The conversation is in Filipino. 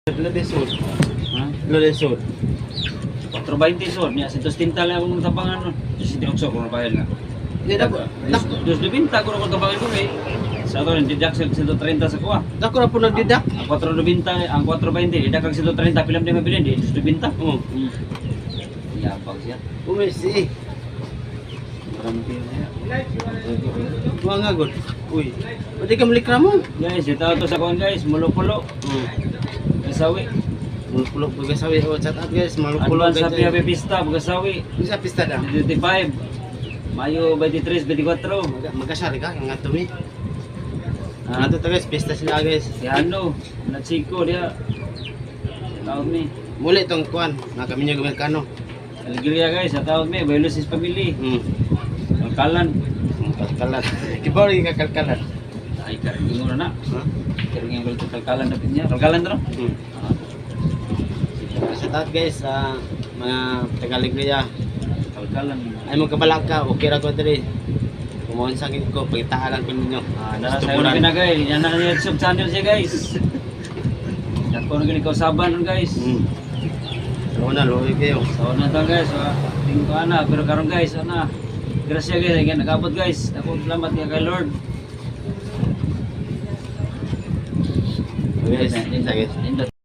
Lo de Sur. Ha? Lo de Sur. 420 sor niya, 130 lang akong tabangan nun. 108 ko na bayad nga. Hindi na po. Dos de binta ko na kung tabangan ko eh. Sa ito, nagdidak sa 130 sa kuha. Dako na po nagdidak. Ang 420, ang 420, didak ang 130, pilam din mabilin, di dos de binta. Oh. Yapag siya. Umisi. Marami kayo niya. Tuwa nga god. Uy. Pwede ka malikra mo. Guys, ito to sa kuhan guys, mulo-pulo. Kasawi. Mulpulo bagasawi o chat out guys. Mulpulo Advance sa Pia Pista, Bugasawi. Bisa pista dah. 25. Mayo 23, 24. Magkasari ka ang atumi. Ah, Ato to guys, pista sila guys. si ano, na Chico dia. Tawag mi. Muli tong kuan, na kami nya Amerikano. Alegria guys, sa tawag mi, Bailos is family. Kalkalan. Kalkalan. Kibaw rin ka kalkalan. Ay, karingin na na. Ha? Karingin ko ito kalkalan na niya. Kalkalan to no? Shout out guys sa mga Tagaligaya. Kalkalan. Ay mo kabalak ka, okay ra ko diri. Kumuon sa gid ko, pagitaalan ko ninyo. Nara sa una pinagay. Yan na yung YouTube channel siya guys. Yan ko na gini kausaban nun guys. So na loy kayo. So na to guys. Tingko ana, pero karon guys, ana. Grasya guys, ay nagabot guys. Ako salamat kay Lord. Guys, sige.